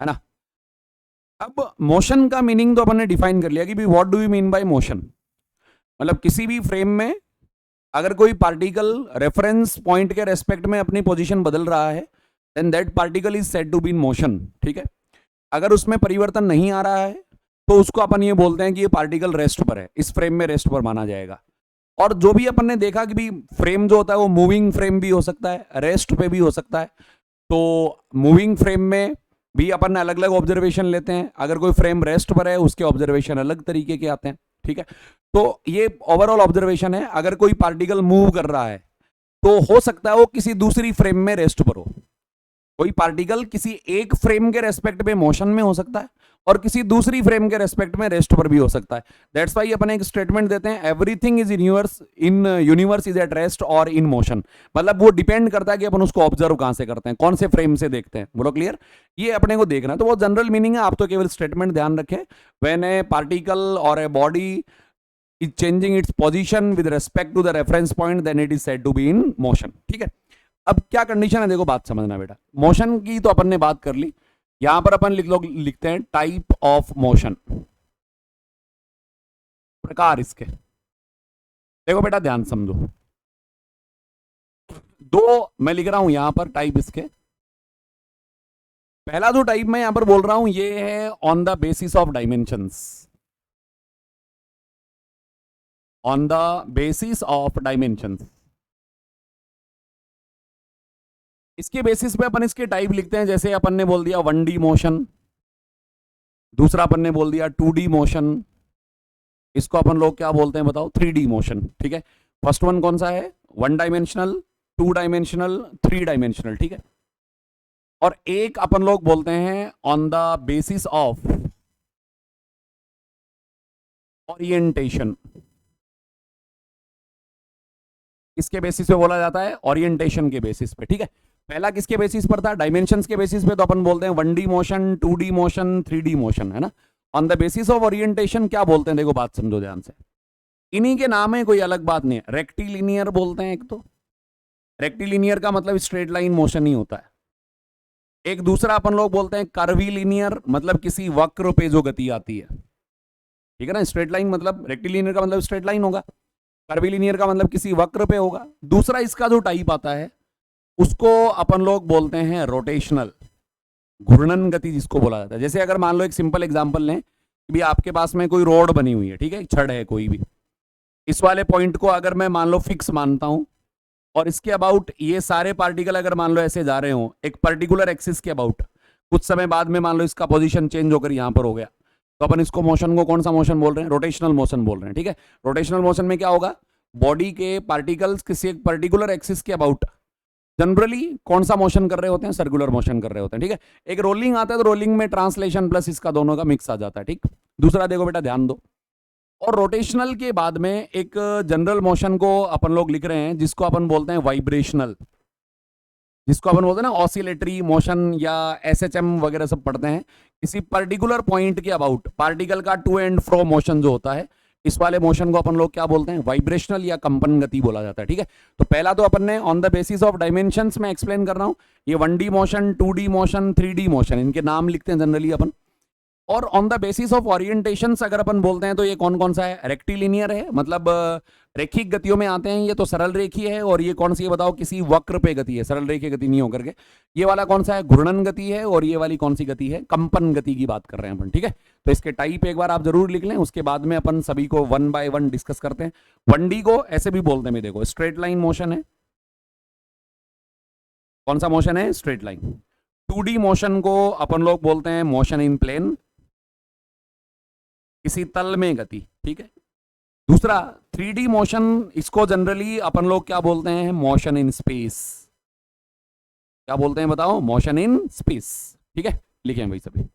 है ना। अब मोशन का मीनिंग तो अपन ने डिफाइन कर लिया कि भाई what do you mean by motion, मतलब किसी भी फ्रेम में अगर कोई पार्टिकल रेफरेंस पॉइंट के रेस्पेक्ट में अपनी पोजीशन बदल रहा है then that particle is said to be in motion, ठीक है। अगर उसमें परिवर्तन नहीं आ रहा है तो उसको अपन ये बोलते हैं कि ये पार्टिकल रेस्ट पर है, इस फ्रेम में रेस्ट पर माना जाएगा। और जो भी अपन ने देखा कि भी फ्रेम जो होता है वो मूविंग फ्रेम भी हो सकता है, रेस्ट पे भी हो सकता है। तो मूविंग फ्रेम में भी अपन अलग अलग ऑब्जर्वेशन लेते हैं, अगर कोई फ्रेम रेस्ट पर है उसके ऑब्जर्वेशन अलग तरीके के आते हैं, ठीक है। तो ये ओवरऑल ऑब्जर्वेशन है, अगर कोई पार्टिकल मूव कर रहा है तो हो सकता है वो किसी दूसरी फ्रेम में रेस्ट पर हो। कोई पार्टिकल किसी एक फ्रेम के रेस्पेक्ट में मोशन में हो सकता है और किसी दूसरी फ्रेम के रेस्पेक्ट में रेस्ट पर भी हो सकता है। दैट्स वाई अपन एक स्टेटमेंट देते हैं, everything is universe is at rest और इन मोशन। मतलब वो डिपेंड करता है कि अपन उसको ऑब्जर्व कहां से करते हैं, कौन से फ्रेम से देखते हैं। बोलो क्लियर, ये अपने को देखना है। तो वो जनरल मीनिंग है, आप तो केवल स्टेटमेंट ध्यान रखें। व्हेन ए पार्टिकल और a body is changing its position with respect to the reference point then it is said to be in motion, ठीक है। अब क्या कंडीशन है, देखो बात समझना बेटा। मोशन की तो अपन ने बात कर ली, यहां पर अपन लिखते हैं टाइप ऑफ मोशन, प्रकार इसके। देखो बेटा ध्यान समझो, दो मैं लिख रहा हूं यहां पर टाइप इसके। पहला जो टाइप मैं यहां पर बोल रहा हूं ये है on the basis of dimensions, on the basis of dimensions. इसके बेसिस पे अपन इसके टाइप लिखते हैं, जैसे अपन ने बोल दिया 1D मोशन, दूसरा अपन ने बोल दिया 2D मोशन, इसको अपन लोग क्या बोलते हैं बताओ, 3D मोशन, ठीक है। फर्स्ट वन कौन सा है, 1 डायमेंशनल, 2 डायमेंशनल, 3 डायमेंशनल, ठीक है। और एक अपन लोग बोलते हैं on the basis of orientation. किसके बेसिस पे बोला जाता है, ओरिएंटेशन के बेसिस पे, ठीक है। पहला किसके बेसिस पर था, डायमेंशंस के बेसिस पे, तो अपन बोलते हैं 1D motion, 2D motion, 3D motion, है ना। On the basis of orientation क्या बोलते हैं, देखो बात समझो ध्यान से। इन्हीं के नाम है, कोई अलग बात नहीं है। रेक्टिलिनियर बोलते हैं एक तो, रेक्टिलिनियर का मतलब स्ट्रेट लाइन मोशन ही होता है। एक दूसरा अपन लोग बोलते हैं कर्वीलिनियर, मतलब किसी वक्र पे जो गति आती है, ठीक है ना। स्ट्रेट लाइन मतलब रेक्टिलिनियर का मतलब स्ट्रेट लाइन होगा, कर्वीलिनियर का मतलब किसी वक्र पे होगा। दूसरा इसका जो टाइप आता है उसको अपन लोग बोलते हैं रोटेशनल, घूर्णन गति जिसको बोला जाता है। जैसे अगर मान लो एक सिंपल एग्जांपल लें कि भी आपके पास में कोई रोड बनी हुई है, ठीक है, छड़ है कोई भी, इस वाले पॉइंट को अगर मैं मान लो फिक्स मानता हूं और इसके अबाउट ये सारे पार्टिकल अगर मान लो ऐसे जा रहे हो एक पर्टिकुलर एक्सिस के अबाउट, कुछ समय बाद में मान लो इसका पोजीशन चेंज होकर यहां पर हो गया, तो अपन इसको मोशन को कौन सा मोशन बोल रहे हैं, रोटेशनल मोशन बोल रहे हैं, ठीक है। रोटेशनल मोशन में क्या होगा, बॉडी के पार्टिकल्स किसी एक पर्टिकुलर एक्सिस के अबाउट जनरली कौन सा मोशन कर रहे होते हैं, सर्कुलर मोशन कर रहे होते हैं, ठीक है। एक रोलिंग आता है तो रोलिंग में ट्रांसलेशन प्लस इसका दोनों का मिक्स आ जाता है, ठीक। दूसरा देखो बेटा ध्यान दो, और रोटेशनल के बाद में एक जनरल मोशन को अपन लोग लिख रहे हैं जिसको अपन बोलते हैं वाइब्रेशनल, जिसको अपन बोलते हैं ना ऑसिलेटरी मोशन या एसएचएम वगैरह सब पढ़ते हैं। किसी पर्टिकुलर पॉइंट के अबाउट पार्टिकल का टू एंड फ्रो मोशन जो होता है, इस वाले मोशन को अपन लोग क्या बोलते हैं, वाइब्रेशनल या कंपन गति बोला जाता है, ठीक है। तो पहला तो अपन ने on the basis of dimensions में एक्सप्लेन कर रहा हूं, ये 1D motion, 2D motion, 3D motion, इनके नाम लिखते हैं जनरली अपन। और on the basis of orientation अगर अपन बोलते हैं तो ये कौन कौन सा है, रेक्टिलिनियर है, मतलब रेखिक गतियों में आते हैं ये, तो सरल रेखीय है। और ये कौन सी है बताओ, किसी वक्र पे गति है, सरल रेखीय गति नहीं होकर के। ये वाला कौन सा है, घूर्णन गति है। और ये वाली कौन सी गति है, कंपन गति की बात कर रहे हैं अपन, ठीक है। तो इसके टाइप एक बार आप जरूर लिख लें, उसके बाद में अपन सभी को 1 by 1 डिस्कस करते हैं। 1D को ऐसे भी बोलते हैं, देखो स्ट्रेट लाइन मोशन है, कौन सा मोशन है, स्ट्रेट लाइन। 2D मोशन को अपन लोग बोलते हैं मोशन इन प्लेन, किसी तल में गति, ठीक है। दूसरा 3D मोशन, इसको जनरली अपन लोग क्या बोलते हैं, मोशन इन स्पेस। क्या बोलते हैं बताओ, मोशन इन स्पेस, ठीक है। लिखें भाई सभी।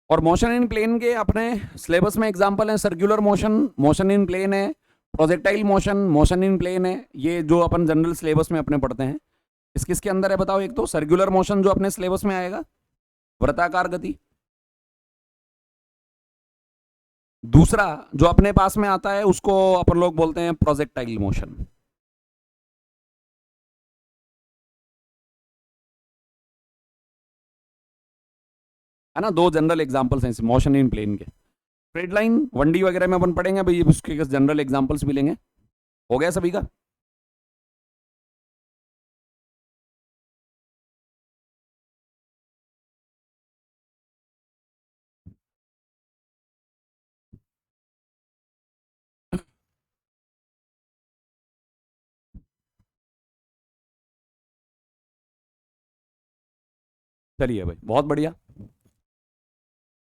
और मोशन इन प्लेन के अपने सिलेबस में एग्जांपल है circular motion, motion in plane है, projectile motion, motion in plane है। ये जो अपन जनरल सिलेबस में अपने पढ़ते हैं। किस किस के अंदर है बताओ? एक तो सर्कुलर मोशन जो अपने सिलेबस में आएगा, वृत्ताकार गति। दूसरा जो अपने पास में आता है उसको अपन लोग बोलते हैं प्रोजेक्टाइल मोशन। है ना, दो जनरल एग्जांपल्स हैं मोशन इन प्लेन के। स्ट्रेट लाइन 1D वगैरह में अपन पढ़ेंगे भाई, उसके जनरल एग्जांपल्स मिलेंगे। हो गया सभी का? चलिए भाई, बहुत बढ़िया।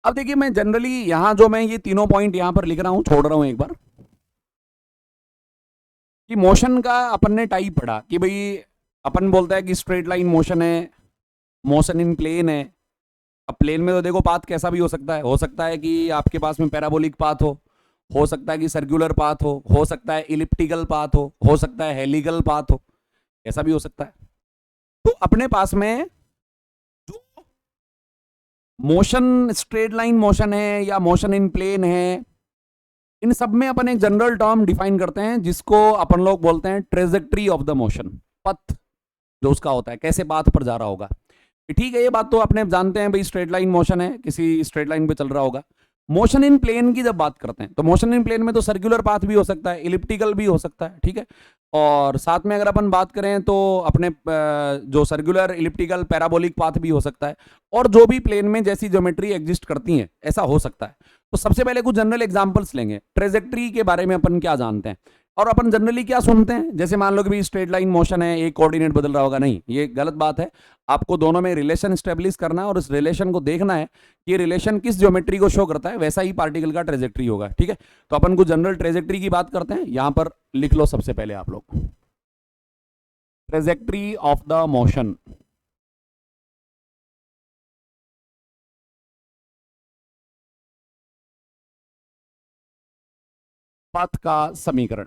अब देखिए, मैं जनरली यहां जो मैं ये तीनों पॉइंट यहां पर लिख रहा हूं, छोड़ रहा हूं एक बार, कि मोशन का अपन ने टाइप पढ़ा कि भाई अपन बोलता है कि स्ट्रेट लाइन मोशन है, मोशन इन प्लेन है। अब प्लेन में तो देखो पाथ कैसा भी हो सकता है कि आपके पास में पैराबोलिक पाथ हो सकता है कि सर्कुलर पाथ हो सकता है इलिप्टिकल पाथ हो सकता है हेलिकल पाथ हो, ऐसा भी हो सकता है। तो अपने पास में जो मोशन स्ट्रेट लाइन मोशन है या मोशन इन प्लेन है, इन सब में अपन एक जनरल टर्म डिफाइन करते हैं जिसको अपन लोग बोलते हैं ट्रेजेक्ट्री ऑफ द मोशन। पथ जो उसका होता है, कैसे पाथ पर जा रहा होगा। ठीक है, ये बात तो अपने जानते हैं भाई, स्ट्रेट लाइन मोशन है, किसी स्ट्रेट लाइन पे चल रहा होगा। मोशन इन प्लेन की जब बात करते हैं तो मोशन इन प्लेन में तो सर्कुलर पाथ भी हो सकता है, इलिप्टिकल भी हो सकता है, ठीक है। और साथ में अगर अपन बात करें तो अपने जो सर्कुलर इलिप्टिकल पैराबोलिक पाथ भी हो सकता है, और जो भी प्लेन में जैसी ज्योमेट्री एग्जिस्ट करती है ऐसा हो सकता है। तो सबसे पहले कुछ जनरल एग्जांपल्स लेंगे। ट्रेजेक्ट्री के बारे में अपन क्या जानते हैं, और अपन जनरली क्या सुनते हैं, जैसे मान लो कि स्ट्रेट लाइन मोशन है, एक कोऑर्डिनेट बदल रहा होगा, नहीं, ये गलत बात है। आपको दोनों में रिलेशन स्टेब्लिश करना है और इस रिलेशन को देखना है कि ये रिलेशन किस ज्योमेट्री को शो करता है, वैसा ही पार्टिकल का ट्रेजेक्ट्री होगा, ठीक है। तो अपन को जनरल ट्रेजेक्ट्री की बात करते हैं, यहां पर लिख लो सबसे पहले आप लोग, ट्रेजेक्ट्री ऑफ द मोशन। पथ का समीकरण।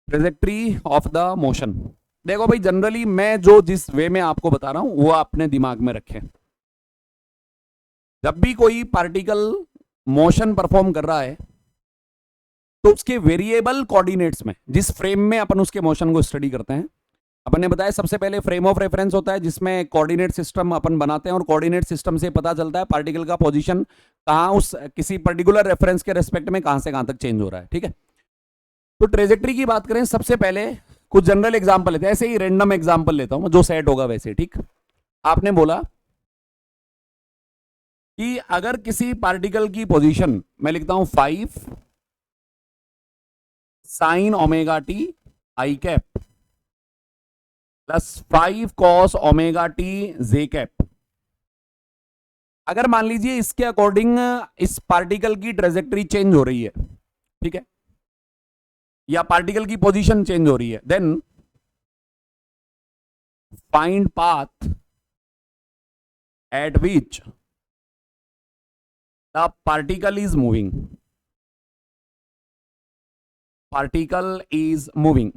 Trajectory of the motion. देखो भाई, जनरली मैं जो जिस वे में आपको बता रहा हूं वो अपने दिमाग में रखें। जब भी कोई पार्टिकल मोशन परफॉर्म कर रहा है तो उसके वेरिएबल कोऑर्डिनेट्स में, जिस फ्रेम में अपन उसके मोशन को स्टडी करते हैं, अपन ने बताया सबसे पहले फ्रेम ऑफ रेफरेंस होता है जिसमें कोऑर्डिनेट सिस्टम अपन बनाते हैं, और कोऑर्डिनेट सिस्टम से पता चलता है पार्टिकल का पोजीशन कहां उस किसी पर्टिकुलर रेफरेंस के रेस्पेक्ट में कहां से कहां तक चेंज हो रहा है, ठीक है। तो ट्रेजेक्ट्री की बात करें, सबसे पहले कुछ जनरल एग्जांपल लेते हैं, ऐसे ही रैंडम एग्जांपल लेता हूं जो सेट होगा वैसे, ठीक। आपने बोला कि अगर किसी पार्टिकल की पोजीशन, मैं लिखता हूं 5 sine omega t i cap plus 5 cos omega t j cap. अगर मान लीजिए इसके अकॉर्डिंग इस पार्टिकल की ट्रेजेक्ट्री चेंज हो रही है, ठीक है, या पार्टिकल की पोजीशन चेंज हो रही है, then find path at which the particle is moving. Particle is moving,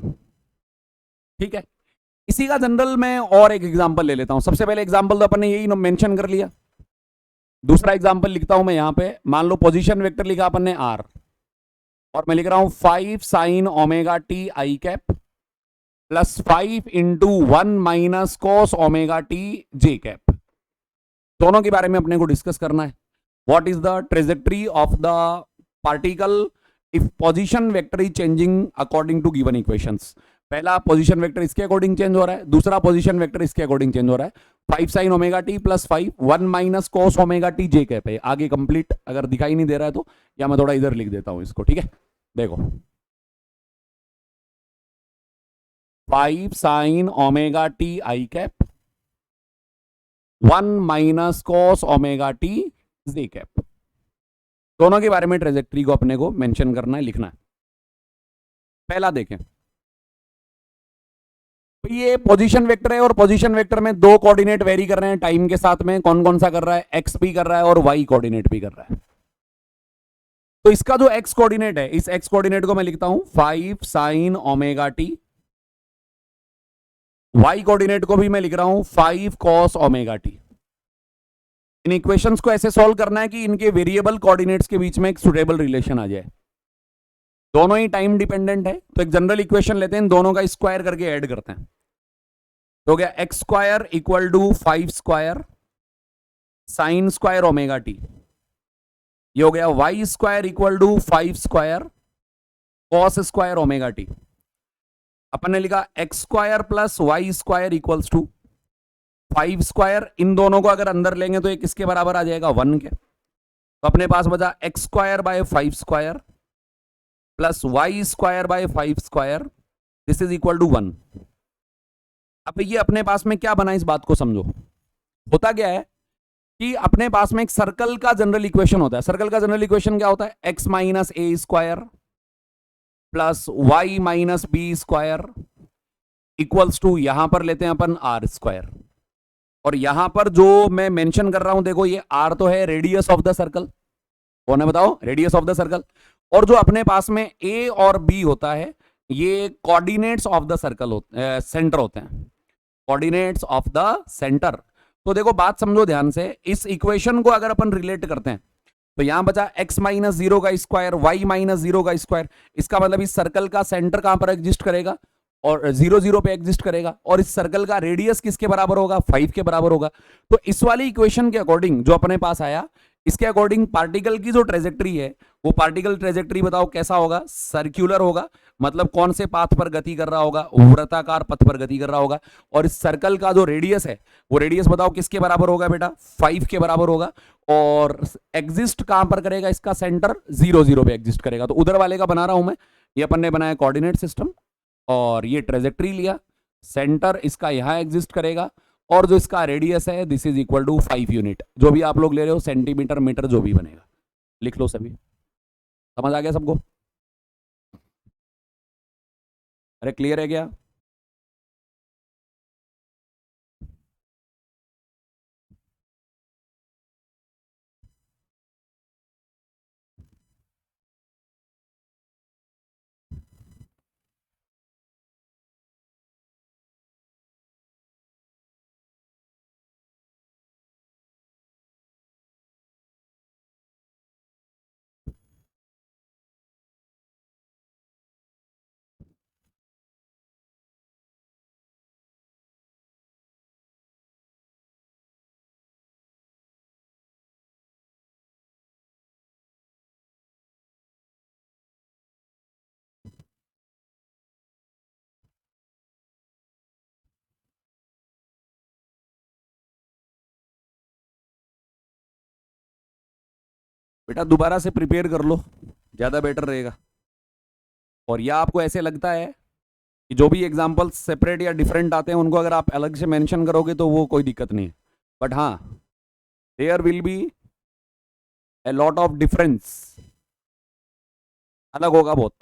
ठीक है। इसी का जनरल मैं और एक एग्जांपल ले लेता हूं। सबसे पहले एग्जांपल तो अपन ने यही मेंशन कर लिया। दूसरा एग्जांपल लिखता हूं मैं यहां पे, मान लो पोजीशन वेक्टर लिखा अपन ने आर, और मैं लिख रहा हूं 5 sine omega t i cap plus 5 into 1 minus cos omega t j cap. दोनों के बारे में अपने को डिस्कस करना है। What is the trajectory of the particle if position vector is changing according to given equations. पहला पोजीशन वेक्टर इसके अकॉर्डिंग चेंज हो रहा है, दूसरा पोजीशन वेक्टर इसके अकॉर्डिंग चेंज हो रहा है। 5 sine omega t plus 5 1 minus cos omega t j cap है। आगे कंप्लीट अगर दिखाई नहीं दे रहा है तो, या मैं थोड़ा इधर लिख देता हूं इसको, ठीक है। देखो 5 sine omega t i cap 1 minus cos omega t j cap. दोनों के बारे में ट्रेजेक्ट्री को अपने को मेंशन करना है, लिखना है। पहला देखें, तो ये पोजीशन वेक्टर है और पोजीशन वेक्टर में दो कोऑर्डिनेट वेरी कर रहे हैं टाइम के साथ में। कौन कौन सा कर रहा है? एक्स भी कर रहा है और वाई कोऑर्डिनेट भी कर रहा है। तो इसका जो एक्स कोऑर्डिनेट है, इस एक्स कोऑर्डिनेट को मैं लिखता हूं 5 sine omega t. Y coordinate को भी मैं लिख रहा हूं 5 कॉस ओमेगा टी। इन इक्वेशंस को ऐसे सॉल्व करना है कि इनके वेरिएबल कोऑर्डिनेट्स के बीच में एक सुटेबल रिलेशन आ जाए। दोनों ही टाइम डिपेंडेंट है, तो एक जनरल इक्वेशन लेते हैं, दोनों का स्क्वायर करके ऐड करते हैं। तो हो गया x square equal to 5 square sine square omega t. ये हो गया y square equal to 5 square cos square omega t. अपन ने लिखा x square plus y square equals to 5 square. इन दोनों को अगर अंदर लेंगे तो ये किसके बराबर आ जाएगा? 1 के। तो अपने पास बचा x square by 5 square plus y square by 5 square, this is equal to 1। अब ये अपने पास में क्या बना, इस बात को समझो। होता क्या है कि अपने पास में एक सर्कल का जनरल इक्वेशन होता है। सर्कल का जनरल इक्वेशन क्या होता है? X minus a square plus y minus b square equals to, यहां पर लेते हैं अपन आर स्क्वायर। और यहां पर जो मैं मेंशन कर रहा हूं, देखो ये आर तो है रेडियस ऑफ द सर्कल। कौन है बताओ? Radius of the circle. और जो अपने पास में ए और बी होता है, ये coordinates of the circle centre होते हैं, कोऑर्डिनेट्स ऑफ द सेंटर। तो देखो बात समझो ध्यान से, इस इक्वेशन को अगर अपन रिलेट करते हैं तो यहां बचा x माइनस 0 का स्क्वायर y माइनस 0 का स्क्वायर। इसका मतलब इस सर्कल का सेंटर कहां पर एग्जिस्ट करेगा? और 0 0 पे एग्जिस्ट करेगा। और इस सर्कल का रेडियस किसके बराबर होगा? 5 के बराबर होगा। तो इस वाली इक्वेशन के अकॉर्डिंग जो अपने पास आया, इसके अकॉर्डिंग पार्टिकल की जो ट्रेजेक्ट्री है, वो पार्टिकल ट्रेजेक्ट्री बताओ कैसा होगा? सर्क्यूलर होगा। मतलब कौन से पाथ पर गति कर रहा होगा? वृत्ताकार पथ पर गति कर रहा होगा। और इस सर्कल का जो रेडियस है, वो रेडियस बताओ किसके बराबर होगा बेटा? 5 के बराबर होगा। और एग्जिस्ट कहां पर करेगा? इसका सेंटर 0 0 पे एग्जिस्ट करेगा। तो उधर वाले का बना रहा हूं मैं, ये अपन ने बनाया कोऑर्डिनेट सिस्टम और ये ट्रेजेक्ट्री लिया, सेंटर इसका यहां एग्जिस्ट करेगा और जो इसका रेडियस है this is equal to 5 unit. जो भी आप लोग ले रहे हो, सेंटीमीटर मीटर जो भी बनेगा, लिख लो सभी। समझ आ गया सबको? अरे क्लियर है क्या? बेटा दोबारा से प्रिपेयर कर लो, ज्यादा बेटर रहेगा। और या आपको ऐसे लगता है कि जो भी एग्जाम्पल सेपरेट या डिफरेंट आते हैं उनको अगर आप अलग से मेंशन करोगे तो वो कोई दिक्कत नहीं है। बट हाँ, there will be a lot of difference, अलग होगा बहुत।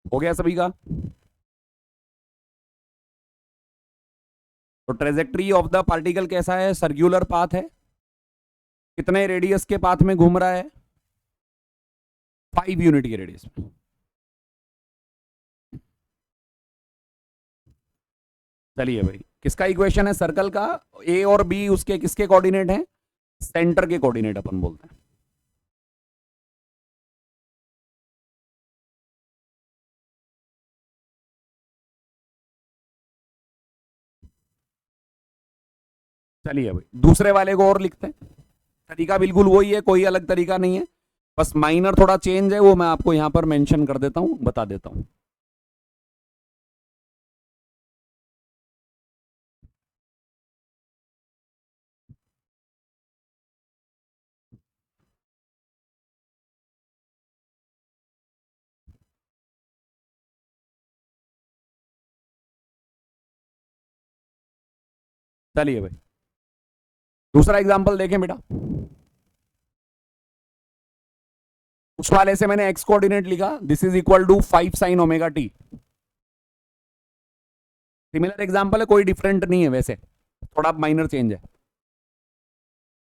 हो गया सभी का? तो ट्रेजेक्ट्री ऑफ द पार्टिकल कैसा है? सर्कुलर पाथ है। कितने रेडियस के पाथ में घूम रहा है? 5 यूनिट के रेडियस में। चलिए भाई, किसका इक्वेशन है सर्कल का? ए और बी उसके किसके कोऑर्डिनेट हैं? सेंटर के कोऑर्डिनेट अपन बोलते हैं। चलिए भाई, दूसरे वाले को और लिखते हैं। तरीका बिल्कुल वही है, कोई अलग तरीका नहीं है, बस माइनर थोड़ा चेंज है, वो मैं आपको यहां पर मेंशन कर देता हूं, बता देता हूं। चलिए भाई दूसरा एग्जांपल देखें बेटा। उस वाले से मैंने एक्स कोऑर्डिनेट लिखा, this is equal to 5 sine omega t. Similar example है, कोई डिफरेंट नहीं है, वैसे थोड़ा माइनर चेंज है।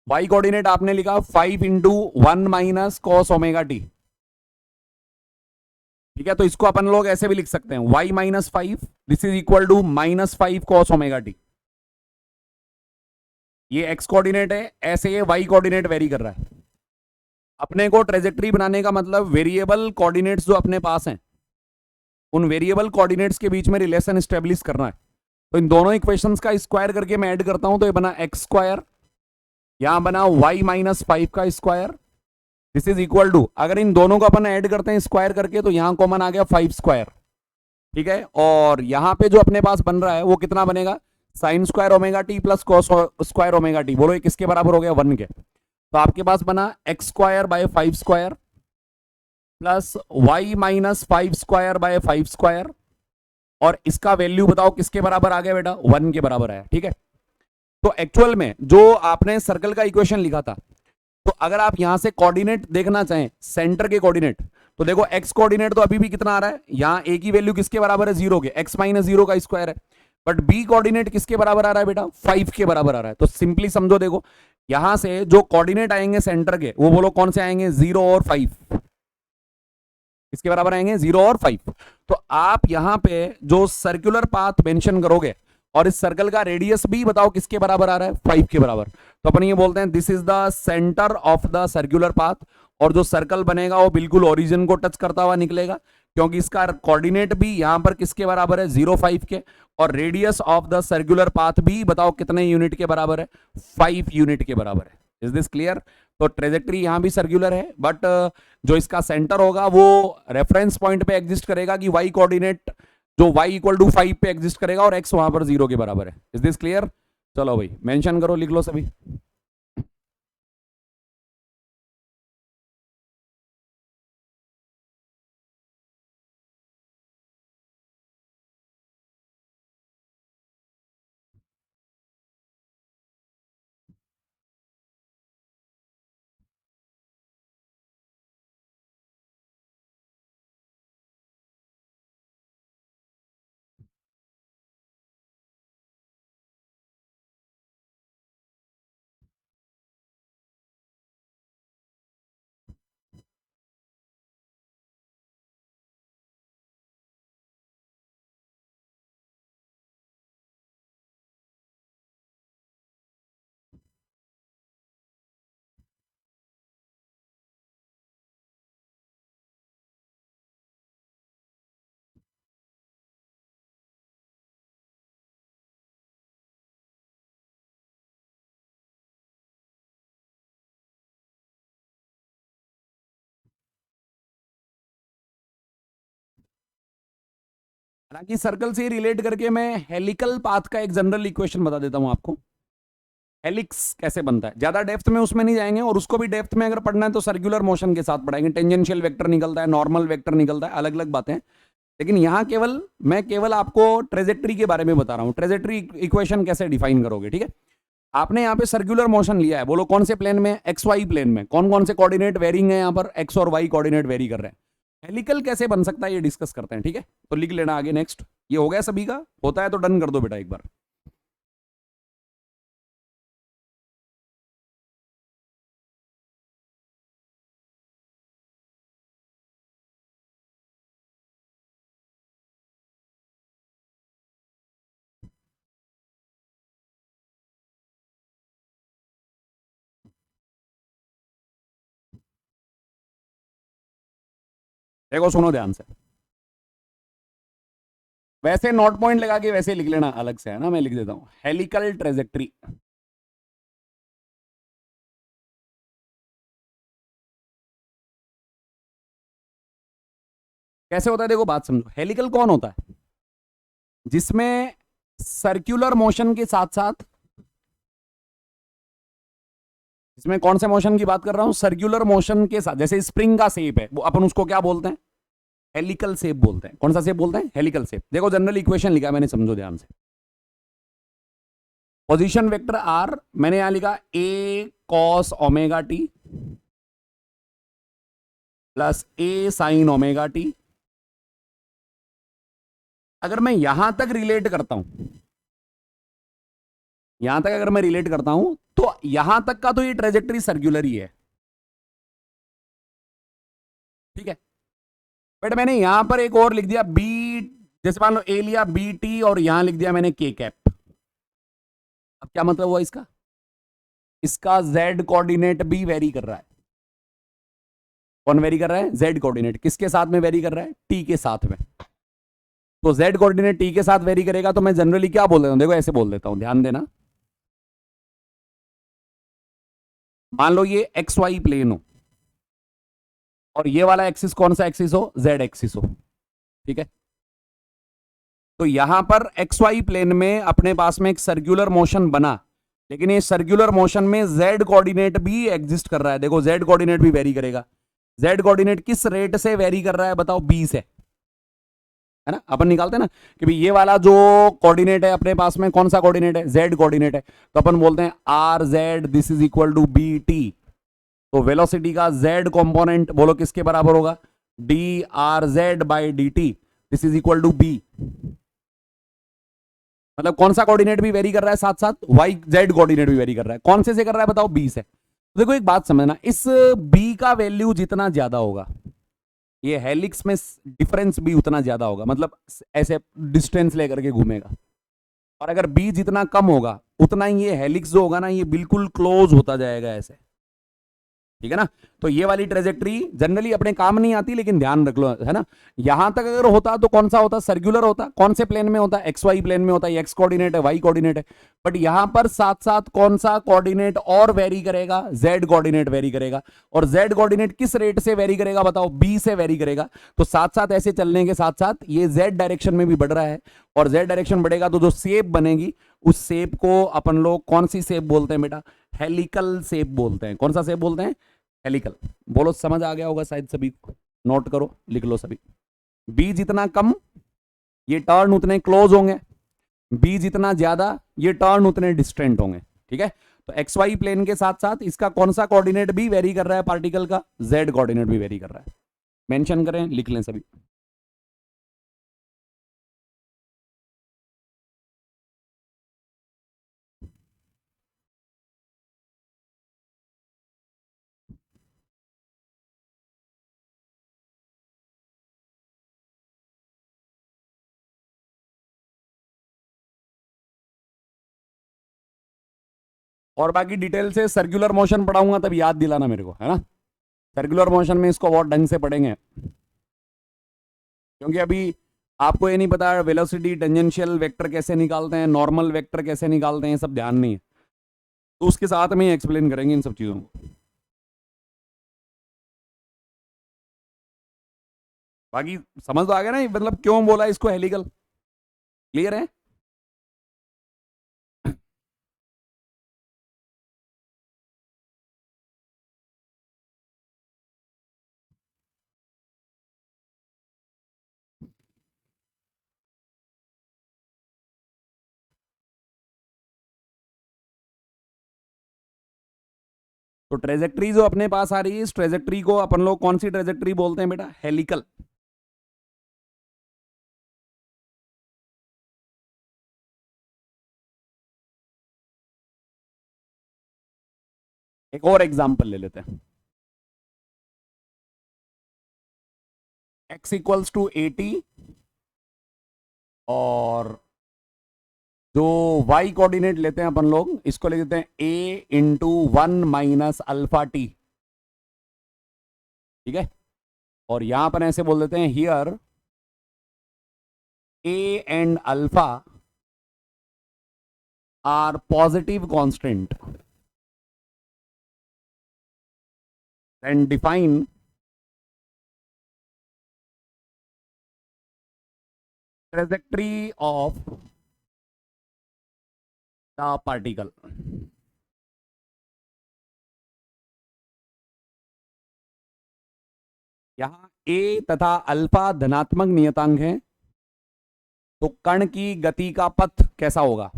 वाई कोऑर्डिनेट आपने लिखा 5 into 1 minus cos omega t. ठीक है, तो इसको अपन लोग ऐसे भी लिख सकते हैं, y minus 5 this is equal to minus 5 cos omega t. ये x कोऑर्डिनेट है, ऐसे ये y कोऑर्डिनेट वेरी कर रहा है। अपने को ट्रेजेक्ट्री बनाने का मतलब वेरिएबल कोऑर्डिनेट्स जो अपने पास हैं उन वेरिएबल कोऑर्डिनेट्स के बीच में रिलेशन एस्टेब्लिश करना है। तो इन दोनों इक्वेशंस का स्क्वायर करके मैं ऐड करता हूं, तो ये बना एक्स स्क्वायर, यहां बना y माइनस 5 का square, this is equal to, अगर इन दोनों को अपन ऐड करते हैं स्क्वायर करके तो यहां कॉमन आ गया 5 स्क्वायर। ठीक है, और यहां पे जो अपने पास बन रहा है वो कितना बनेगा, sign square omega t plus cos square omega T. बोलो ये किसके बराबर हो गया, 1 के। तो आपके पास बना x square by 5 square plus y minus 5 square by 5 square, और इसका वैल्यू बताओ किसके बराबर आ गया बेटा, 1 के बराबर आया। ठीक है, तो एक्चुअल में जो आपने सर्कल का इक्वेशन लिखा था, तो अगर आप यहां से कोऑर्डिनेट देखना चाहें सेंटर के कोऑर्डिनेट, तो देखो एक्स कोऑर्डिनेट तो अभी भी कितना आ रहा है, यहां ए की वैल्यू किसके बराबर है, 0 के, एक्स माइनस 0 का स्क्वायर है। बट बी कोऑर्डिनेट किसके बराबर आ रहा है बेटा, 5 के बराबर आ रहा है। तो सिंपली समझो, देखो यहां से जो कोऑर्डिनेट आएंगे सेंटर के, वो बोलो कौन से आएंगे, 0 और 5। किसके बराबर आएंगे, 0 और 5। तो आप यहां पे जो सर्कुलर पाथ मेंशन करोगे और इस सर्कल का रेडियस भी बताओ किसके बराबर आ रहा है, 5 के बराबर। तो अपन ये बोलते हैं this is the centre of the circular path, और जो सर्कल बनेगा वो बिल्कुल ओरिजिन को टच करता हुआ निकलेगा, क्योंकि इसका कोऑर्डिनेट भी यहां पर किसके बराबर है, 0 5 के, और radius of the circular path भी बताओ कितने यूनिट के बराबर है, 5 यूनिट के बराबर है। Is this clear. तो ट्रेजेक्ट्री यहां भी सर्कुलर है, बट जो इसका सेंटर होगा वो रेफरेंस पॉइंट पे एग्जिस्ट करेगा कि y कोऑर्डिनेट जो y इक्वल टू 5 पे एग्जिस्ट करेगा और x वहां पर 0 के बराबर है। Is this clear. चलो भाई मेंशन करो, लिख लो सभी। हालांकि सर्कल से रिलेट करके मैं हेलिकल पाथ का एक जनरल इक्वेशन बता देता हूं आपको। हेलिक्स कैसे बनता है, ज्यादा डेप्थ में उसमें नहीं जाएंगे, और उसको भी डेप्थ में अगर पढ़ना है तो सर्कुलर मोशन के साथ पढ़ाएंगे। टेंजेंशियल वेक्टर निकलता है, नॉर्मल वेक्टर निकलता है, अलग अलग बातें। लेकिन यहां मैं केवल आपको ट्रेजेक्ट्री के बारे में बता रहा हूं, ट्रेजेक्ट्री इक्वेशन कैसे डिफाइन करोगे। ठीक है, आपने यहाँ पे सर्कुलर मोशन लिया है, बोलो कौन से प्लेन में, एक्स वाई प्लेन में। कौन कौन से कोऑर्डिनेट वेरिंग है यहाँ पर, एक्स और वाई कोऑर्डिनेट वेरी कर रहे हैं। हेलिकल कैसे बन सकता है ये डिस्कस करते हैं। ठीक है, तो लिख लेना आगे। नेक्स्ट, ये हो गया सभी का, होता है तो डन कर दो बेटा एक बार। देखो सुनो ध्यान से, वैसे नोट पॉइंट लगा के वैसे लिख लेना अलग से, है ना, मैं लिख देता हूं हेलिकल ट्रेजेक्ट्री। कैसे होता है, देखो बात समझो। हेलिकल कौन होता है, जिसमें सर्कुलर मोशन के साथ साथ, इसमें कौन से मोशन की बात कर रहा हूं, सर्कुलर मोशन के साथ, जैसे स्प्रिंग का शेप है वो अपन उसको क्या बोलते हैं, हेलिकल शेप बोलते हैं। कौन सा शेप बोलते हैं, हेलिकल शेप। देखो जनरल इक्वेशन लिखा है मैंने, समझो ध्यान से। पोजीशन वेक्टर आर मैंने यहां लिखा ए कॉस ओमेगा टी प्लस ए साइन ओमेगा टी। अगर मैं यहां तक रिलेट करता हूं, यहां तक अगर मैं रिलेट करता हूं तो यहां तक का तो ये ट्रेजेक्टरी सर्कुलर ही है, ठीक है। बट मैंने यहां पर एक और लिख दिया बी, जैसे मान लो ए लिया बी टी और यहां लिख दिया मैंने के कैप। अब क्या मतलब हुआ इसका? इसका जेड कोऑर्डिनेट भी वेरी कर रहा है। कौन वेरी कर रहा है? Z coordinate. किसके साथ में वेरी कर रहा है? टी के साथ में। तो जेड कोऑर्डिनेट टी के साथ वेरी करेगा तो मैं जनरली क्या बोल देता हूं, देखो ऐसे बोल देता हूं, ध्यान देना। मान लो ये एक्स वाई प्लेन हो और ये वाला एक्सिस कौन सा एक्सिस हो? जेड एक्सिस हो, ठीक है। तो यहां पर एक्स वाई प्लेन में अपने पास में एक सर्कुलर मोशन बना, लेकिन ये सर्कुलर मोशन में जेड कोऑर्डिनेट भी एग्जिस्ट कर रहा है। देखो जेड कोऑर्डिनेट भी वेरी करेगा। जेड कोऑर्डिनेट किस रेट से वेरी कर रहा है बताओ? 20 है ना। अपन निकालते हैं ना कि भाई ये वाला जो कोऑर्डिनेट है अपने पास में कौन सा कोऑर्डिनेट है? जेड कोऑर्डिनेट है। तो अपन बोलते हैं r z this is equal to b t. तो वेलोसिटी का जेड कंपोनेंट बोलो किसके बराबर होगा? D r z by d t this is equal to b. मतलब कौन सा कोऑर्डिनेट भी वेरी कर रहा है साथ साथ? वाई जेड कोऑर्डिनेट भी वेरी कर रहा है। कौन से कर रहा है बताओ? 20 है। तो देखो एक बात समझना, इस बी का वैल्यू जितना ज्यादा होगा ये हेलिक्स में डिफरेंस भी उतना ज्यादा होगा, मतलब ऐसे डिस्टेंस लेकर के घूमेगा। और अगर बी जितना कम होगा उतना ही ये हेलिक्स जो होगा ना ये बिल्कुल क्लोज होता जाएगा ऐसे, ठीक है ना। तो ये वाली ट्रेजेक्टरी जनरली अपने काम नहीं आती, लेकिन ध्यान रख लो, है ना। यहां तक अगर होता तो कौन सा होता? सर्कुलर होता। कौन से प्लेन में होता? एक्स वाई प्लेन में होता। ये एक्स कोऑर्डिनेट है, वाई कोऑर्डिनेट है। बट यहां पर साथ साथ कौन सा कोऑर्डिनेट और वेरी करेगा? जेड कोऑर्डिनेट वेरी करेगा। और जेड कोऑर्डिनेट किस रेट से वेरी करेगा बताओ? बी से वेरी करेगा। तो साथ साथ ऐसे चलने के साथ साथ ये जेड डायरेक्शन में भी बढ़ रहा है, और जेड डायरेक्शन बढ़ेगा तो जो शेप बनेगी उस शेप को अपन लोग कौन सी शेप बोलते हैं बेटा? हेलिकल शेप बोलते हैं। कौन सा शेप बोलते हैं? हेलिकल। बोलो समझ आ गया होगा शायद सभी को, नोट करो, लिख लो सभी। बी जितना कम ये टर्न उतने क्लोज होंगे, बी जितना ज्यादा ये टर्न उतने डिस्टेंट होंगे, ठीक है। तो एक्स वाई प्लेन के साथ साथ इसका कौन सा कोऑर्डिनेट भी वेरी कर रहा है पार्टिकल का? जेड कोऑर्डिनेट भी वेरी कर रहा है। मेंशन करें, लिख लें सभी। और बाकी डिटेल से सर्कुलर मोशन पढ़ाऊंगा तब याद दिलाना मेरे को, है ना। सर्कुलर मोशन में इसको बहुत ढंग से पढ़ेंगे, क्योंकि अभी आपको ये नहीं पता वेलोसिटी टेंजेंशियल वेक्टर कैसे निकालते हैं, नॉर्मल वेक्टर कैसे निकालते हैं, सब ध्यान नहीं है। तो उसके साथ में एक्सप्लेन करेंगे इन सब चीजों को। बाकी समझ तो आ गया ना, मतलब क्यों बोला इसको हेलिकल? क्लियर है? तो ट्रेजेक्ट्री जो अपने पास आ रही है, इस ट्रेजेक्ट्री को अपन लोग कौन सी ट्रेजेक्ट्री बोलते हैं बेटा? हेलिकल। एक और एग्जांपल ले लेते हैं। x इक्वल्स टू 80 और जो y कोऑर्डिनेट लेते हैं अपन लोग इसको ले लेते हैं a into 1 minus alpha t, ठीक है। और यहां पर ऐसे बोल देते हैं here a and alpha are positive constant and define trajectory of the particle. यहां a तथा अल्फा धनात्मक नियतांक है, तो कण की गति का पथ कैसा होगा?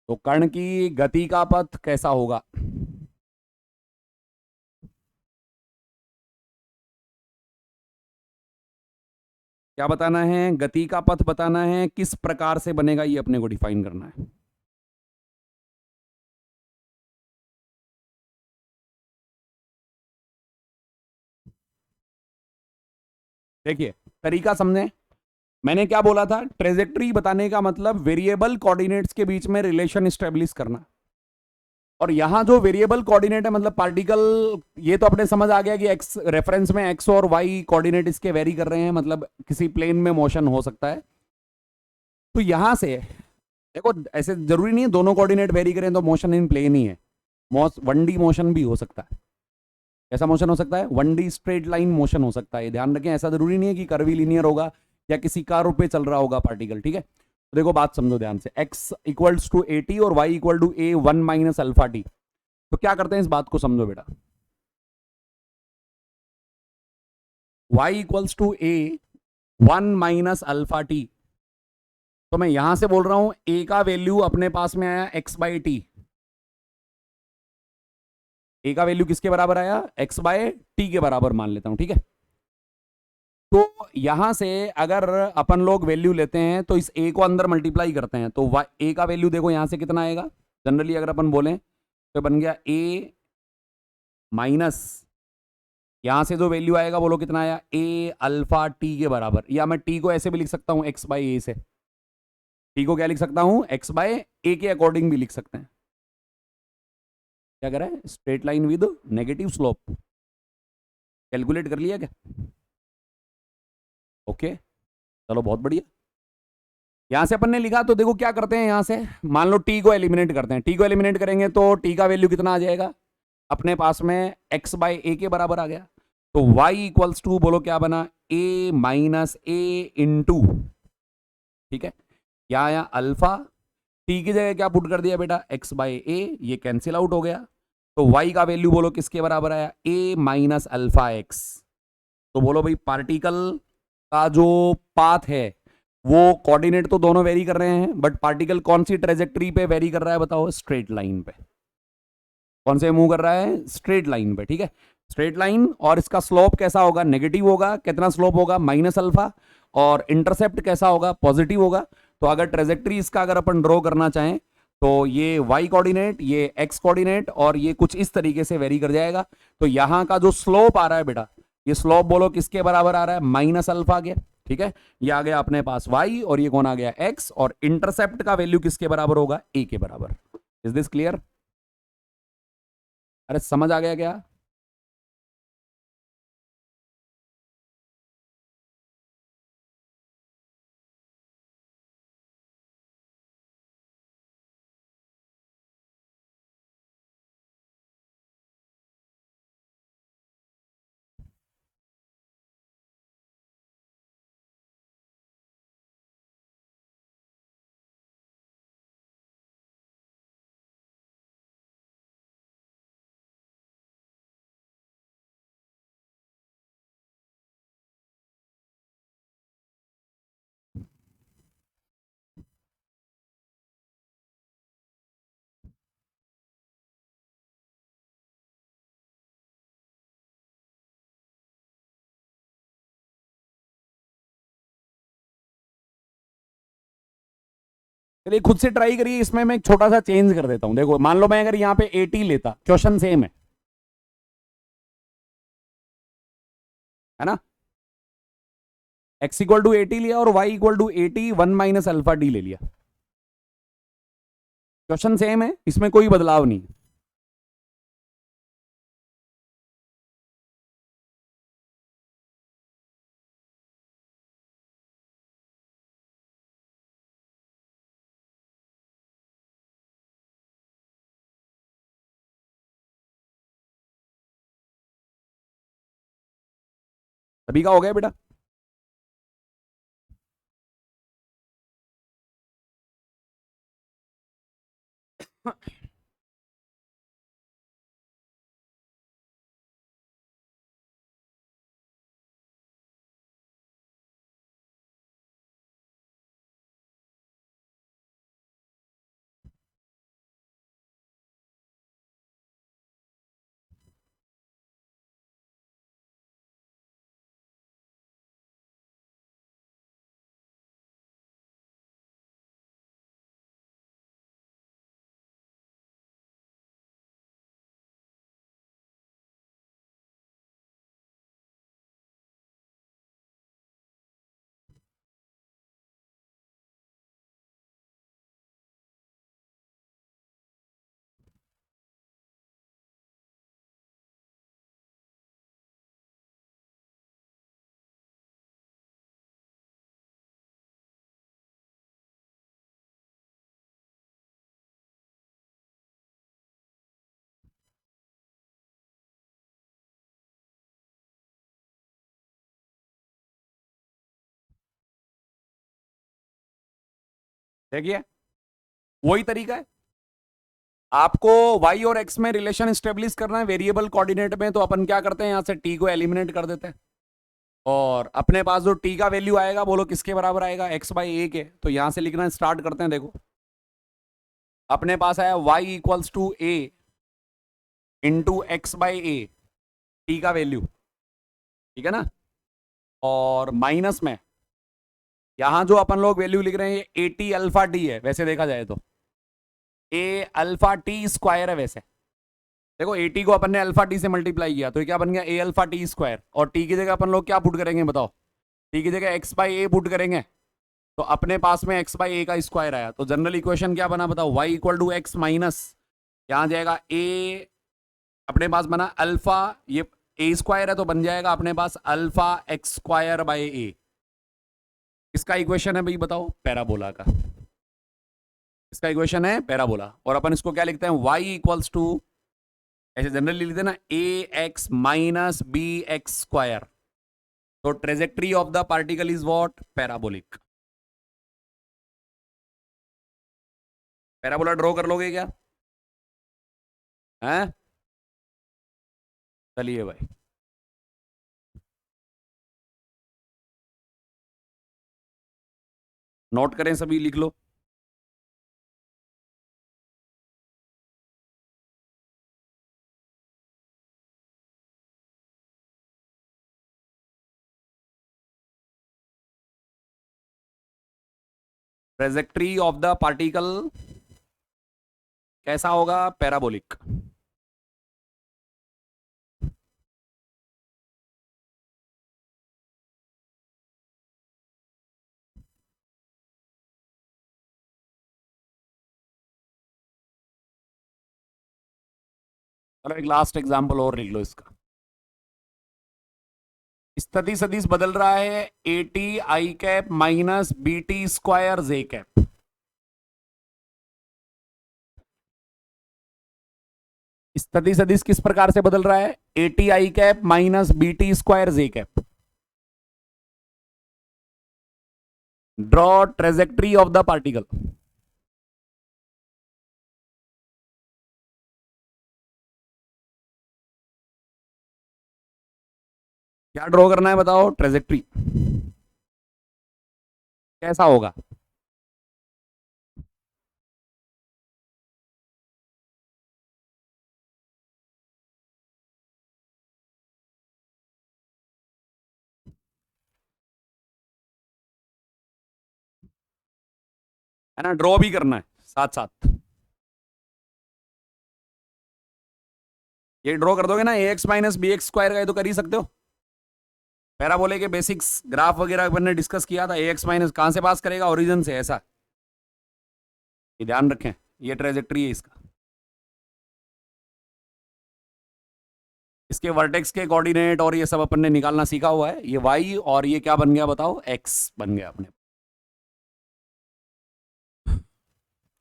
तो कण की गति का पथ कैसा होगा? क्या बताना है? गति का पथ बताना है, किस प्रकार से बनेगा ये अपने को डिफाइन करना है। देखिए, तरीका समझें। मैंने क्या बोला था? ट्रेजेक्ट्री बताने का मतलब वेरिएबल कोऑर्डिनेट्स के बीच में रिलेशन स्टेब्लिश करना। और यहां जो वेरिएबल कोऑर्डिनेट है मतलब पार्टिकल, ये तो अपने समझ आ गया कि एक्स रेफरेंस में एक्स और वाई कोऑर्डिनेट इसके वेरी कर रहे हैं, मतलब किसी प्लेन में मोशन हो सकता है। तो यहां से देखो, ऐसे जरूरी नहीं है दोनों कोऑर्डिनेट वेरी करें तो मोशन इन प्लेन ही है। वन डी मोशन भी हो सकता है। कैसा मोशन हो सकता है? One D straight line motion हो सकता है। ध्यान रखें, ऐसा जरूरी नहीं है कि कर्वी लीनियर होगा या किसी कर्व पे चल रहा होगा पार्टिकल। ठीक है, तो देखो बात समझो ध्यान से। x equals to a t और y equal to a one minus alpha t. तो क्या करते हैं, इस बात को समझो बेटा। y equals to a one minus alpha t. तो मैं यहां से बोल रहा हूं a का वैल्यू अपने पास में आया x बाई टी। a का वैल्यू किसके बराबर आया? x बाय टी के बराबर मान लेता हूं। ठीक है, तो यहां से अगर अपन लोग वैल्यू लेते हैं तो इस a को अंदर मल्टीप्लाई करते हैं तो a का वैल्यू देखो यहां से कितना आएगा। जनरली अगर अपन बोलें तो बन गया a माइनस, यहां से जो वैल्यू आएगा बोलो कितना आया? a अल्फा टी के बराबर। या मैं t को ऐसे भी लिख सकता हूं x बाई ए से। t को क्या लिख सकता हूं? x बाय ए के अकॉर्डिंग भी लिख सकते हैं। क्या करें? Straight line with negative slope. Calculate कर लिया क्या? ओके, चलो बहुत बढ़िया। यहां से अपन ने लिखा तो देखो क्या करते हैं, यहां से मान लो t को एलिमिनेट करते हैं। t को एलिमिनेट करेंगे तो t का वैल्यू कितना आ जाएगा अपने पास में? x बाई ए के बराबर आ गया। तो y इक्वल्स टू बोलो क्या बना? a माइनस ए इंटू, ठीक है, क्या आया? अल्फा। t की जगह क्या पुट कर दिया बेटा? x बाई ए, ये कैंसिल आउट हो गया। तो y का वैल्यू बोलो किसके बराबर आया? a minus alpha x. तो बोलो भाई पार्टिकल का जो पाथ है वो कोऑर्डिनेट तो दोनों वेरी कर रहे हैं, बट पार्टिकल कौन सी ट्रेजेक्ट्री पे वेरी कर रहा है बताओ? स्ट्रेट लाइन पे। कौन से मूव कर रहा है? स्ट्रेट लाइन पे। ठीक है, स्ट्रेट लाइन। और इसका स्लोप कैसा होगा? नेगेटिव होगा। कितना स्लोप होगा? Minus alpha. और इंटरसेप्ट कैसा होगा? पॉजिटिव होगा। तो अगर ट्रेजेक्ट्री इसका अगर अपन ड्रॉ करना चाहें तो ये y कोऑर्डिनेट, ये x कोऑर्डिनेट और ये कुछ इस तरीके से वेरी कर जाएगा। तो यहां का जो स्लोप आ रहा है बेटा, ये स्लोप बोलो किसके बराबर आ रहा है? माइनस अल्फा के। ठीक है, ये आ गया अपने पास y और ये कौन आ गया? x। और इंटरसेप्ट का वैल्यू किसके बराबर होगा? a के बराबर। Is this clear? अरे समझ आ गया क्या? चलिए खुद से ट्राई करिए। इसमें मैं एक छोटा सा चेंज कर देता हूं। देखो मान लो मैं अगर यहाँ पे 80 लेता, क्वेश्चन सेम है ना? x इक्वल टू 80 लिया और y equal to 80 one minus alpha d ले लिया। क्वेश्चन सेम है, इसमें कोई बदलाव नहीं। सभी का हो गया बेटा? देखिए वही तरीका है, आपको y और x में रिलेशन स्टेब्लिश करना है वेरिएबल कोऑर्डिनेट में, तो अपन क्या करते हैं, यहां से t को एलिमिनेट कर देते हैं और अपने पास जो t का वैल्यू आएगा बोलो किसके बराबर आएगा, x बाई ए के। तो यहां से लिखना स्टार्ट करते हैं। देखो अपने पास आया y equals to a into x by a, t का वैल्यू, ठीक है ना, और माइनस में यहां जो अपन लोग वैल्यू लिख रहे हैं ये ए टी अल्फा टी है, वैसे देखा जाए तो ए अल्फा टी स्क्वायर है वैसे। देखो ए टी को अपन ने अल्फा टी से मल्टीप्लाई किया तो ये क्या बन गया, ए अल्फा टी स्क्वायर, और टी की जगह अपन लोग क्या पुट करेंगे बताओ, टी की जगह एक्स बाई ए पुट करेंगे, तो अपने पास में एक्स बाई ए का स्क्वायर आया। तो जनरल इक्वेशन क्या बना बताओ, y equal to x minus यहां जाएगा ए, अपने पास बना अल्फा, ये ए स्क्वायर है तो बन जाएगा अपने पास अल्फा एक्स स्क्वायर बाई ए। इसका इक्वेशन है भाई बताओ पैराबोला का, इसका इक्वेशन है पैराबोला, और अपन इसको क्या लिखते हैं, y इक्वल्स टू, ऐसे जनरली लिखते हैं ना, a x minus b x square. तो trajectory of the particle is what, parabolic. Parabola draw कर लोगे क्या, हैं? चलिए भाई, नोट करें सभी, लिख लो। ट्रेजेक्ट्री ऑफ द पार्टिकल कैसा होगा, पैराबोलिक। चलो एक लास्ट एग्जांपल और लिख लो इसका। स्थिति सदिश बदल रहा है a t i cap minus b t square j cap. स्थिति सदिश किस प्रकार से बदल रहा है, a t i cap minus b t square j cap. Draw trajectory of the particle. क्या ड्रॉ करना है बताओ, ट्रेजेक्ट्री कैसा होगा। है ना, ड्रॉ भी करना है साथ साथ। ये ड्रॉ कर दोगे ना, a x minus b x square का, ये तो कर ही सकते हो। पैराबोले के बेसिक्स ग्राफ वगैरह मैंने डिस्कस किया था, ए एक्स माइनस कहां से पास करेगा, ओरिजिन से, ऐसा ये ध्यान रखें, ये ट्रेजेक्ट्री है इसका। इसके वर्टेक्स के कोऑर्डिनेट और ये सब अपन ने निकालना सीखा हुआ है। ये वाई और ये क्या बन गया बताओ, एक्स बन गया अपने।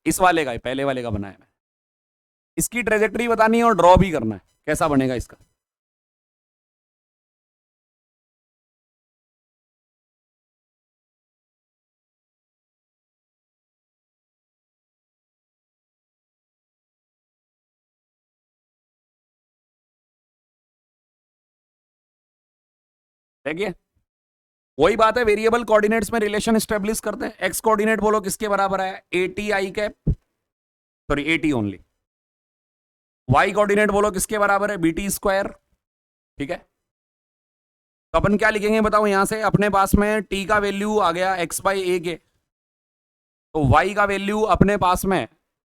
इस वाले का, पहले वाले का बनाया मैं। इसकी ट्रेजेक्ट्री बतानी है और ड्रॉ भी करना है, कैसा बनेगा इसका। देखिए वही बात है, वेरिएबल कोऑर्डिनेट्स में रिलेशन स्टेब्लिश करते हैं। एक्स कोऑर्डिनेट बोलो किसके बराबर है, a t i cap, sorry a t only. Y coordinate बोलो किसके बराबर है, बी टी स्क्वायर, ठीक है। तो अपन क्या लिखेंगे बताओ, यहां से अपने पास में टी का वैल्यू आ गया एक्स बाई ए के, तो वाई का वैल्यू अपने पास में,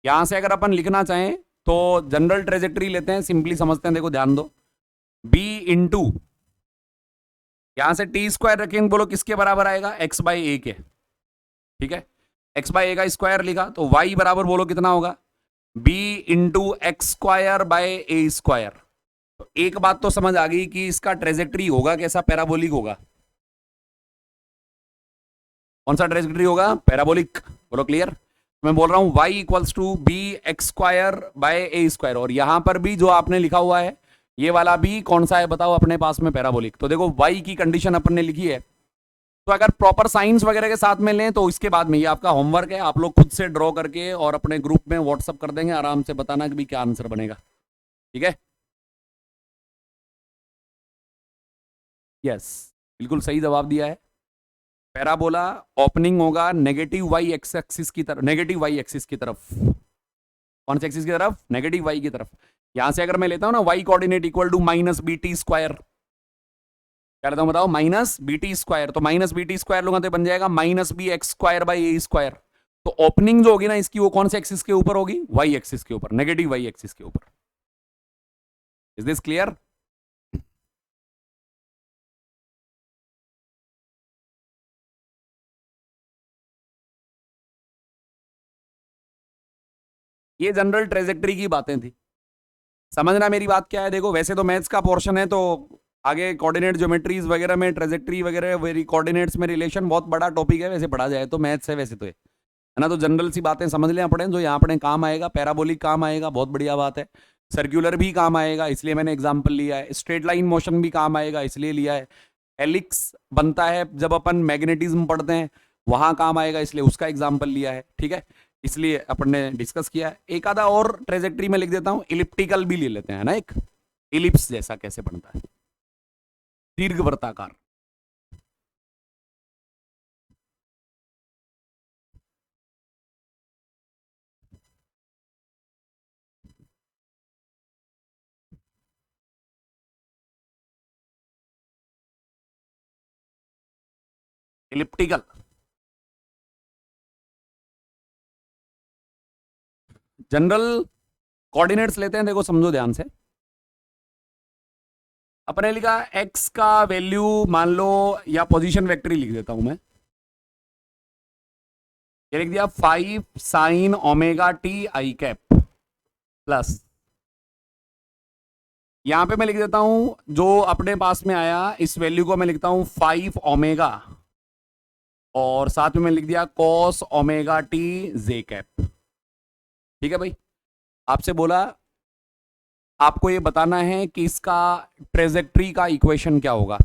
यहां से अगर अपन लिखना चाहें तो जनरल ट्रेजेक्ट्री लेते हैं, सिंपली समझते हैं। देखो ध्यान दो, बी इंटू, यहां से टी स्क्वायर रखेंगे बोलो किसके बराबर आएगा, एक्स बाई ए के, ठीक है। एक्स बाई ए का स्क्वायर लिखा तो वाई बराबर बोलो कितना होगा, b into x square by a square. तो एक बात तो समझ आ गई कि इसका ट्रेजेक्ट्री होगा कैसा, पैराबोलिक होगा। कौन सा ट्रेजेक्ट्री होगा, पैराबोलिक, बोलो क्लियर। मैं बोल रहा हूं y equals to b x square by a square, और यहां पर भी जो आपने लिखा हुआ है ये वाला भी कौन सा है बताओ अपने पास में, पैराबोलिक। तो देखो y की कंडीशन अपन ने लिखी है, तो अगर प्रॉपर साइंस वगैरह के साथ में लें तो इसके बाद में ये आपका होमवर्क है, आप लोग खुद से ड्रॉ करके और अपने ग्रुप में व्हाट्सअप कर देंगे, आराम से बताना कि भी क्या आंसर बनेगा। ठीक है, यस, बिल्कुल सही जवाब दिया है। पैराबोला ओपनिंग होगा नेगेटिव वाई एक्सिस की तरफ, नेगेटिव वाई एक्सिस की तरफ। कौन से एक्सिस की तरफ? नेगेटिव वाई की तरफ। यहां से अगर मैं लेता हूं ना y coordinate equal to minus b t square, क्या लेता हूं बताओ? Minus b t square. तो माइनस बी टी स्क्वायर लूंगा तो बन जाएगा minus b x square by a square. तो ओपनिंग जो होगी ना इसकी, वो कौन से एक्सिस के ऊपर होगी? वाई एक्सिस के ऊपर, नेगेटिव वाई एक्सिस के ऊपर। Is this clear? ये जनरल ट्रेजेक्टरी की बातें थी, समझना मेरी बात क्या है। देखो वैसे तो मैथ्स का पोर्शन है, तो आगे कोऑर्डिनेट ज्योमेट्रीज वगैरह में, ट्रेजेक्टरी वगैरह, कोऑर्डिनेट्स में रिलेशन बहुत बड़ा टॉपिक है, वैसे पढ़ा जाए तो मैथ्स है वैसे तो है ना। तो जनरल सी बातें समझ लें पड़े, जो यहाँ पढ़े काम आएगा। पैराबोलिक काम आएगा, बहुत बढ़िया बात है। सर्कुलर भी काम आएगा, इसलिए मैंने एग्जाम्पल लिया है। स्ट्रेट लाइन मोशन भी काम आएगा, इसलिए लिया है। एलिक्स बनता है जब अपन मैग्नेटिज्म पढ़ते हैं, वहां काम आएगा, इसलिए उसका एग्जाम्पल लिया है। ठीक है, इसलिए अपन ने डिस्कस किया है। एक आधा और ट्रेजेक्टरी में लिख देता हूं, इलिप्टिकल भी ले लेते हैं ना, एक इलिप्स जैसा कैसे बनता है, दीर्घ वृत्ताकार। इलिप्टिकल जनरल कोऑर्डिनेट्स लेते हैं, देखो समझो ध्यान से। अपने लिखा x का वैल्यू मान लो, या पोजीशन वेक्टर ही लिख देता हूं मैं। ये लिख दिया 5 sine omega t i cap plus, यहां पे मैं लिख देता हूं जो अपने पास में आया, इस वैल्यू को मैं लिखता हूं 5 ओमेगा, और साथ में मैं लिख दिया cos omega t j cap. ठीक है भाई, आपसे बोला आपको ये बताना है कि इसका ट्रेजेक्ट्री का इक्वेशन क्या होगा।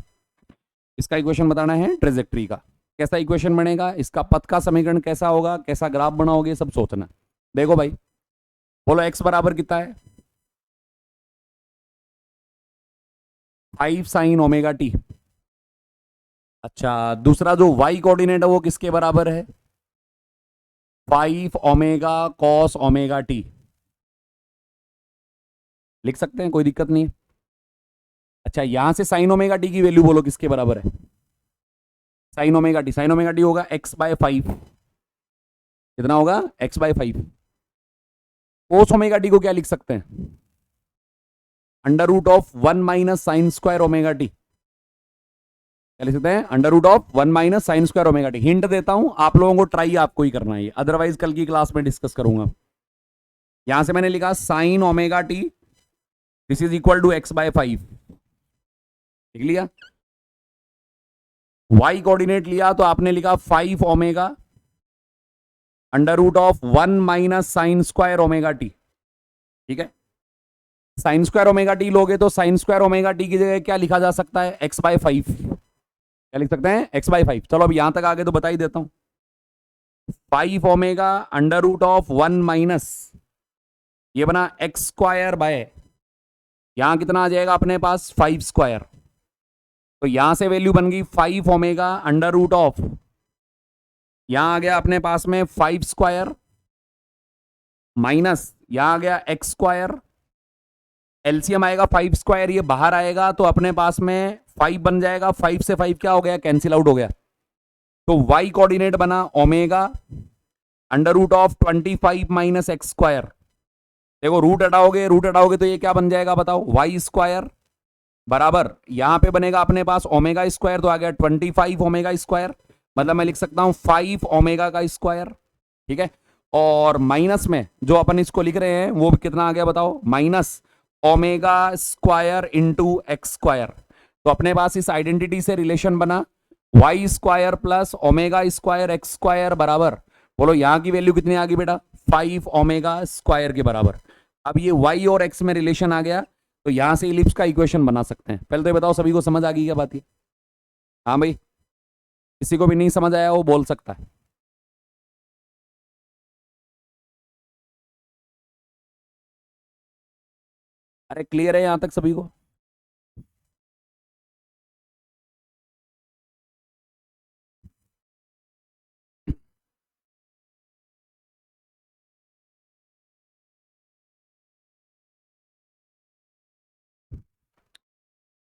इसका इक्वेशन बताना है ट्रेजेक्ट्री का, कैसा इक्वेशन बनेगा, इसका पथ का समीकरण कैसा होगा, कैसा ग्राफ बनाओगे, सब सोचना। देखो भाई, बोलो x बराबर कितना है? 5 साइन ओमेगा टी। अच्छा, दूसरा जो y कोऑर्डिनेट है वो किसके बराबर है? 5 ओमेगा कॉस ओमेगा टी। लिख सकते हैं, कोई दिक्कत नहीं है। अच्छा, यहां से साइन ओमेगा टी की वैल्यू बोलो किसके बराबर है? साइन ओमेगा टी होगा x/5। कितना होगा? x/5। कोस ओमेगा टी को क्या लिख सकते हैं? Under root of 1 minus sine square omega t. क्या लिख सकते हैं? Under root of 1 minus sine square omega t. Hint देता हूं, आप लोगों को ट्राई आपको ही करना है, अदरवाइज कल की क्लास में डिस्कस करूंगा। यहां से मैंने लिखा sine omega t, this is equal to x/5। लिख लिया। y कोऑर्डिनेट लिया तो आपने लिखा 5 omega under root of 1 minus sine square omega t. ठीक है, साइन स्क्वायर ओमेगा टी लोगे तो साइन स्क्वायर ओमेगा टी की जगह क्या लिखा जा सकता है? x/5। क्या लिख सकते हैं? x/5। चलो अब यहां तक आगे तो बता ही देता हूं। 5 omega under root of 1 minus, ये बना x स्क्वायर बाय, यहां कितना आ जाएगा अपने पास? 5 स्क्वायर। तो यहां से वैल्यू बन गई 5 ओमेगा अंडर रूट ऑफ, यहां आ गया अपने पास में 5 स्क्वायर माइनस, यहां आ गया x स्क्वायर, एलसीएम आएगा 5 स्क्वायर, ये बाहर आएगा तो अपने पास में 5 बन जाएगा। 5 से 5 क्या हो गया? कैंसिल आउट हो गया। तो y कोऑर्डिनेट बना omega under root of 25 minus x square. देखो रूट हटाओगे तो ये क्या बन जाएगा बताओ? वाई स्क्वायर बराबर, यहां पे बनेगा अपने पास ओमेगा स्क्वायर, तो आ गया 25 ओमेगा स्क्वायर, मतलब मैं लिख सकता हूं 5 ओमेगा का स्क्वायर। ठीक है, और माइनस में जो अपन इसको लिख रहे हैं वो कितना आ गया बताओ? Minus omega square into x square. तो अपने पास इस आइडेंटिटी से रिलेशन बना y square plus omega square x square बराबर, बोलो यहां की वैल्यू कितनी आ गई बेटा? 5 ओमेगा स्क्वायर के बराबर। अब ये y और x में रिलेशन आ गया, तो यहां से इलिप्स का इक्वेशन बना सकते हैं। पहले तो ये बताओ सभी को समझ आ गई क्या बात है? हाँ भाई, किसी को भी नहीं समझ आया वो बोल सकता है। अरे क्लियर है यहां तक सभी को?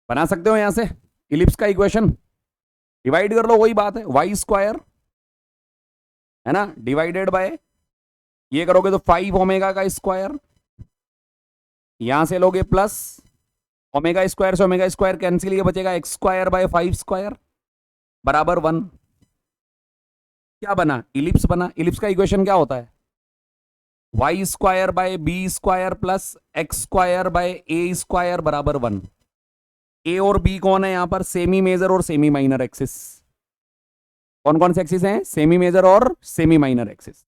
बना सकते हो यहां से इलिप्स का इक्वेशन, डिवाइड कर लो, वही बात है, वाई स्क्वायर है ना, डिवाइडेड बाय ये करोगे तो 5 ओमेगा का स्क्वायर, यहां से लोगे प्लस ओमेगा स्क्वायर से ओमेगा स्क्वायर कैंसिल, ये बचेगा एक्स स्क्वायर बाय 5 स्क्वायर बराबर 1। क्या बना? इलिप्स बना। इलिप्स का इक्वेशन क्या होता है? Y square by b square plus x square by a square बराबर 1। ए और बी कौन है यहां पर? सेमी मेजर और सेमी माइनर एक्सिस। कौन कौन से एक्सिस हैं? सेमी मेजर और सेमी माइनर एक्सिस।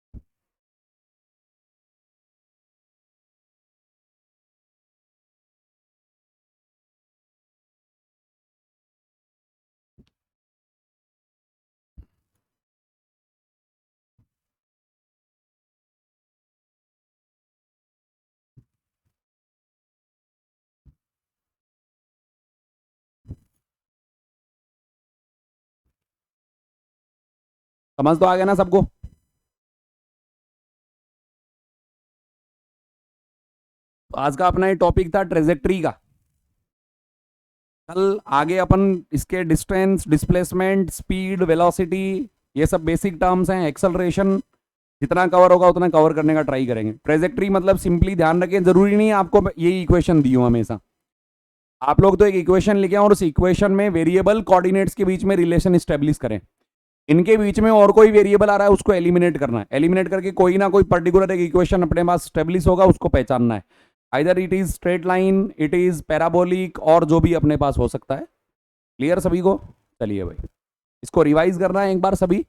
समझ तो आ गया ना सबको? तो आज का अपना ये टॉपिक था ट्रेजेक्ट्री का। कल आगे अपन इसके डिस्टेंस, डिस्प्लेसमेंट, स्पीड, वेलोसिटी, ये सब बेसिक टर्म्स हैं, एक्सेलरेशन, जितना कवर होगा उतना कवर करने का ट्राई करेंगे। ट्रेजेक्ट्री मतलब सिंपली ध्यान रखें, जरूरी नहीं है आपको यही इक्वेशन दी हो हमेशा। आप लोग तो एक इक्वेशन लिखे और उस इक्वेशन में वेरिएबल कोऑर्डिनेट्स के बीच में रिलेशन स्टेब्लिश करें। इनके बीच में और कोई वेरिएबल आ रहा है उसको एलिमिनेट करना है, एलिमिनेट करके कोई ना कोई पर्टिकुलर एक इक्वेशन अपने पास स्टेब्लिश होगा, उसको पहचानना है। Either it is straight line, it is parabolic, और जो भी अपने पास हो सकता है। क्लियर सभी को? चलिए भाई, इसको रिवाइज करना है एक बार सभी।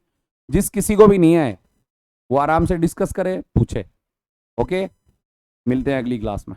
जिस किसी को भी नहीं है वो आराम से डिस्कस करे, पूछे। ओके, मिलते हैं अगली क्लास में।